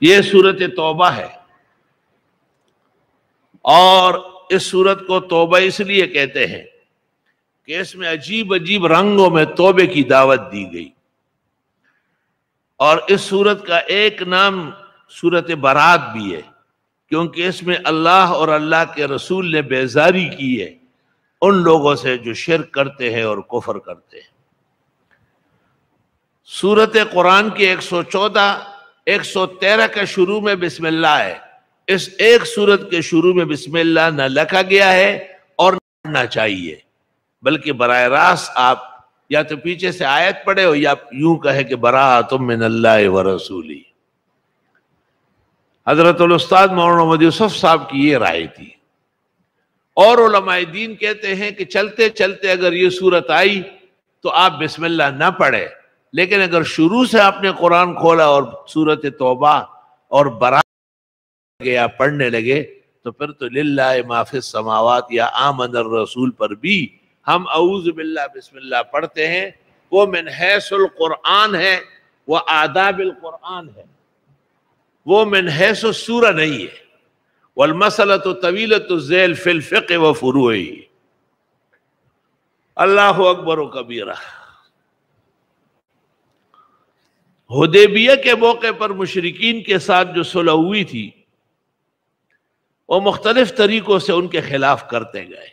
یہ سورت توبہ ہے، اور اس سورت کو توبہ اس لیے کہتے ہیں کہ اس میں عجیب عجیب رنگوں میں توبے کی دعوت دی گئی. اور اس سورت کا ایک نام سورت برات بھی ہے، کیونکہ اس میں اللہ اور اللہ کے رسول نے بیزاری کی ہے ان لوگوں سے جو شرک کرتے ہیں اور کفر کرتے ہیں. سورت قرآن کی 114 113 کے شروع میں بسم اللہ ہے. اس ایک سورت کے شروع میں بسم اللہ نہ لکھا گیا ہے اور نہ پڑھنا چاہیے، بلکہ براہ راست آپ یا تو پیچھے سے آیت پڑھے ہو یا یوں کہے کہ براۃ من اللہ ورسولہ. حضرت الاستاذ مولانا محمد یوسف صاحب کی یہ رائے تھی. اور علماء دین کہتے ہیں کہ چلتے چلتے اگر یہ صورت آئی تو آپ بسم اللہ نہ پڑھے، لیکن اگر شروع سے آپ نے قرآن کھولا اور سورت توبہ اور برات یا پڑھنے لگے تو پھر تو للہ ما فی السماوات یا آمن الرسول پر بھی ہم اعوذ باللہ بسم اللہ پڑھتے ہیں. وہ من حیث القرآن ہے، وہ آداب القرآن ہے، وہ من حیث السورہ نہیں ہے. والمسئلۃ طویلۃ الذیل فی الفقہ وفروعہ. اللہ اکبر و کبیرہ. حدیبیہ کے موقع پر مشرکین کے ساتھ جو صلح ہوئی تھی وہ مختلف طریقوں سے ان کے خلاف کرتے گئے.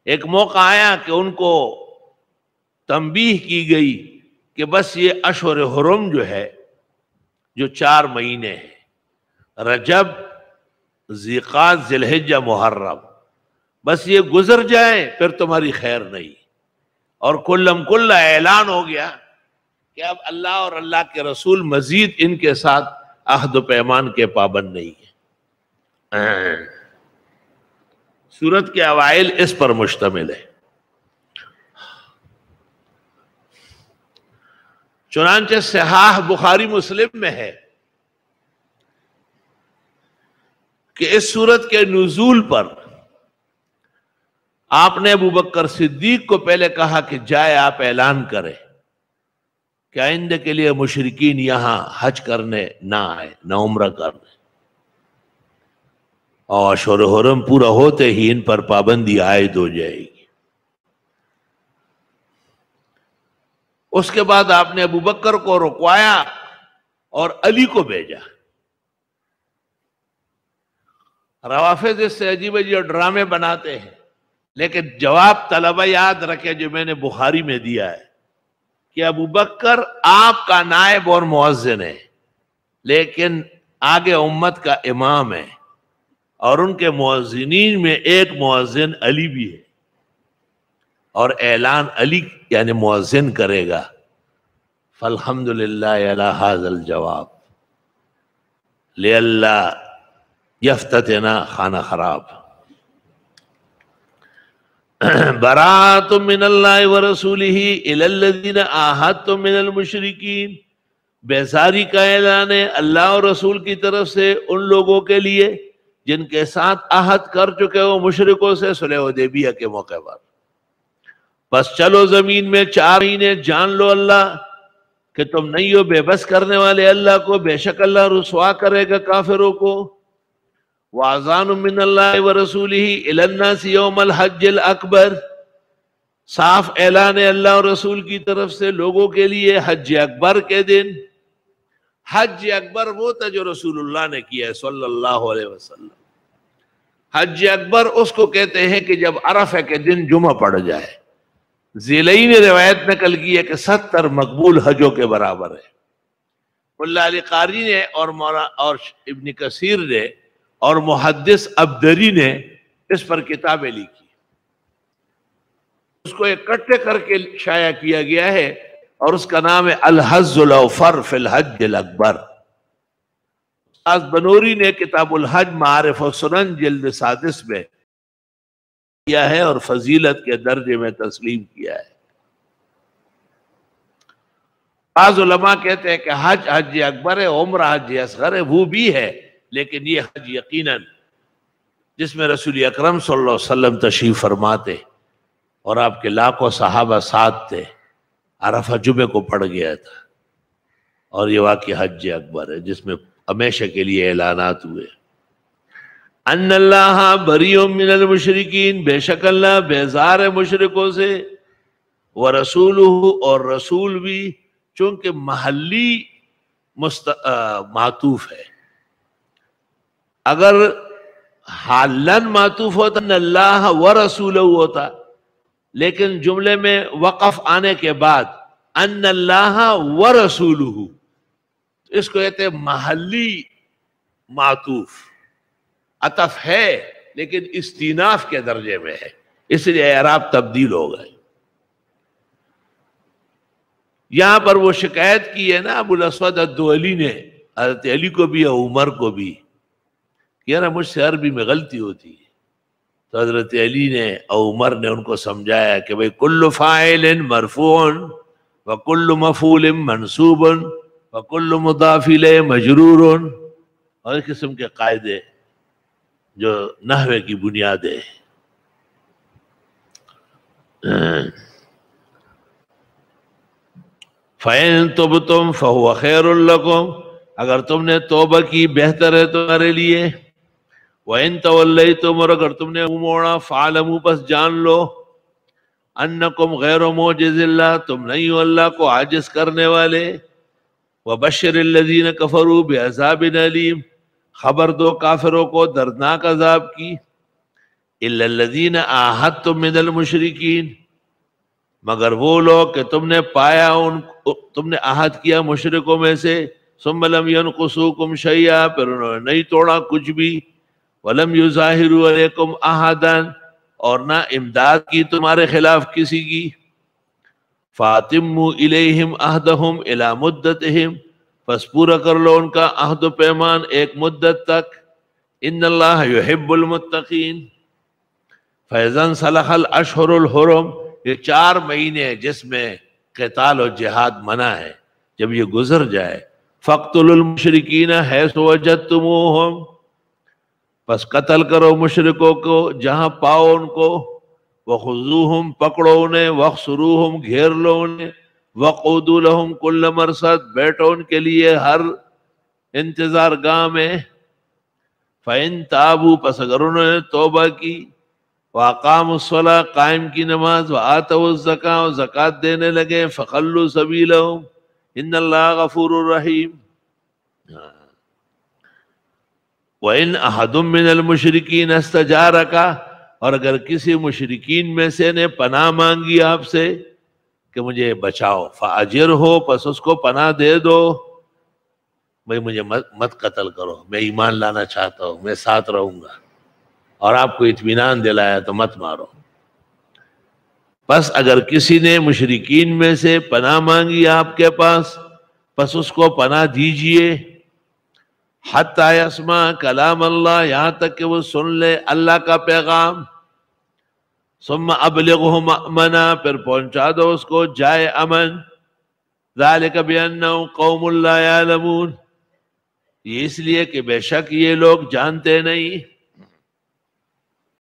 ایک موقع آیا کہ ان کو تنبیہ کی گئی کہ بس یہ اشہر حرم جو ہے، جو 4 مہینے ہیں، رجب، ذیقعدہ، ذی الحجہ، محرم، بس یہ گزر جائیں پھر تمہاری خیر نہیں. اور کلم کل اعلان ہو گیا کہ اب اللہ اور اللہ کے رسول مزید ان کے ساتھ عہد و پیمان کے پابند نہیں ہیں. سورت کے اوائل اس پر مشتمل ہے. چنانچہ صحاح بخاری مسلم میں ہے کہ اس سورت کے نزول پر آپ نے ابو بکر صدیق کو پہلے کہا کہ جائے آپ اعلان کریں کہ آئندہ کے لیے مشرکین یہاں حج کرنے نہ آئے، نہ عمرہ کرنے، اور اشہر حرم پورا ہوتے ہی ان پر پابندی عائد ہو جائے گی. اس کے بعد آپ نے ابو بکر کو رکوایا اور علی کو بھیجا. روافض اس سے عجیب عجیب ڈرامے بناتے ہیں، لیکن جواب طلبہ یاد رکھے جو میں نے بخاری میں دیا ہے کہ ابو بکر آپ کا نائب اور مؤذن ہے، لیکن آگے امت کا امام ہے، اور ان کے مؤذنین میں ایک مؤذن علی بھی ہے، اور اعلان علی یعنی مؤذن کرے گا. فالحمدللہ علی ھذا الجواب لئلا یفتتنا خانہ خراب. براۃ من اللہ ورسولہ الی الذین عاہدتم من المشرکین. بیزاری کا اعلان ہے اللہ اور رسول کی طرف سے ان لوگوں کے لیے جن کے ساتھ عہد کر چکے ہو مشرکوں سے صلح حدیبیہ کے موقع پر. بس چلو زمین میں 4 مہینے، جان لو اللہ کہ تم نہیں ہو بے بس کرنے والے اللہ کو، بے شک اللہ رسوا کرے گا کافروں کو. وَأَذَانٌ مِّنَ اللَّهِ وَرَسُولِهِ إِلَى النَّاسِ يَوْمَ الْحَجِّ الْأَكْبَرِ. صاف اعلان ہے اللہ اور رسول کی طرف سے لوگوں کے لیے حج اکبر کے دن. حج اکبر وہ تھا جو رسول اللہ نے کیا ہے صلی اللہ علیہ وسلم. حج اکبر اس کو کہتے ہیں کہ جب عرفہ کے دن جمعہ پڑ جائے. ذیلئی نے روایت نقل کی ہے کہ 70 مقبول حجوں کے برابر ہے. ملا علی قاری نے اور ابن کثیر نے اور محدث عبدری نے اس پر کتابیں لکھی. اس کو اکٹھے کر کے شائع کیا گیا ہے اور اس کا نام ہے الحج الاوفر فی الحج الاکبر. استاذ بنوری نے کتاب الحج معارف و سنن جلد 7 میں کیا ہے اور فضیلت کے درجے میں تسلیم کیا ہے. بعض علماء کہتے ہیں کہ حج حج اکبر ہے، عمرہ حج اصغر ہے، وہ بھی ہے، لیکن یہ حج یقیناً جس میں رسول اکرم صلی اللہ علیہ وسلم تشریف فرماتے اور آپ کے لاکھوں صحابہ ساتھ تھے، عرفہ جمعے کو پڑ گیا تھا. اور یہ واقعہ حج اکبر ہے جس میں ہمیشہ کے لیے اعلانات ہوئے. ان اللہ بریء من المشرکین، بے شک اللہ بیزار ہے مشرکوں سے، ورسولہ اور رسول بھی، چونکہ محلی معطوف ہے. اگر حالن معطوف ہوتا ان اللہ ورسولہ ہوتا، لیکن جملے میں وقف آنے کے بعد ان اللہ ورسولہ، اس کو کہتے ہیں محلی معطوف. عطف ہے لیکن استیناف کے درجے میں ہے، اس لیے اعراب تبدیل ہو گئے. یہاں پر وہ شکایت کی ہے نا ابو الاسود الدؤلی نے حضرت علی کو بھی اور عمر کو بھی، کہ نا مجھ سے عربی میں غلطی ہوتی ہے. تو حضرت علی نے اور عمر نے ان کو سمجھایا کہ بھئی کل فاعل مرفوع وکل مفعول منصوب وکل مضاف الیہ مجرور، اور اس قسم کے قاعدے جو نحوے کی بنیاد ہے. فَإِن تُبْتُمْ فَهُوَ خَيْرٌ لَكُمْ، اگر تم نے توبہ کی بہتر ہے تمہارے لیے. وَإِن تَوَلَّيْتُمْ، اور اگر تم نے منہ موڑا فَاعْلَمُوا، بس جان لو، أَنَّكُمْ غَيْرُ مُعْجِزِ اللَّهِ، تم نہیں ہو اللہ کو عاجز کرنے والے. وَبَشِّرِ الَّذِينَ كَفَرُوا بِعَذَابٍ أَلِيمٍ، خبر دو کافروں کو دردناک عذاب کی. إِلَّا الَّذِينَ عَاهَدتُّم مِّنَ الْمُشْرِكِينَ، مگر وہ لوگ کہ تم نے پایا تم نے عہد کیا مشرکوں میں سے. ثم لم ينقصوكم شيئا، پھر انہوں نے نہیں توڑا کچھ بھی. ولم يظاهروا عليكم احدا، اور نہ امداد کی تمہارے خلاف کسی کی. فاتموا الیہم عہدہم الی مدتہم، پس پورا کر لو ان کا عہد و پیمان ایک مدت تک. ان اللہ یحب المتقین. فاذا انسلخ الاشہر الحرم، یہ 4 مہینے جس میں قتال و جہاد منع ہے، جب یہ گزر جائے، فاقتلوا المشرکین حیث وجدتموہم، پس قتل کرو مشرکوں کو جہاں پاؤ ان کو. وخذوہم، پکڑو انہیں. واحصروہم، گھیر لو انہیں. وقعدوا لہم کل مرصد، بیٹھو ان کے لیے ہر انتظار گاہ میں. فإن تابوا، پس اگر انہوں نے توبہ کی. وَأَقَامُوا الصَّلَاةَ، قائم کی نماز. وَآتَوُا الزَّكَاةَ، اور زکوٰۃ دینے لگے. فَخَلُّوا سَبِيلَهُمْ إِنَّ اللَّهَ غَفُورٌ رَحِيمٌ. وَإِنْ أَحَدٌ مِّنَ الْمُشْرِكِينَ اسْتَجَارَكَ، اور اگر کسی مشرکین میں سے نے پناہ مانگی آپ سے کہ مجھے بچاؤ، فَأَجِرْهُ، پس اس کو پناہ دے دو. بھئی مجھے مت قتل کرو، میں ایمان لانا چاہتا ہوں، میں ساتھ رہوں گا، اور آپ کو اطمینان دلایا تو مت مارو. پس اگر کسی نے مشرکین میں سے پناہ مانگی آپ کے پاس، پس اس کو پناہ دیجئے. حتی یسمع کلام اللہ، یہاں تک کہ وہ سن لے اللہ کا پیغام. ثم ابلغہ مأمنا، پھر پہنچا دو اس کو جائے امن. ذالک بأنہم قوم لا یعلمون، یہ اس لیے کہ بے شک یہ لوگ جانتے نہیں.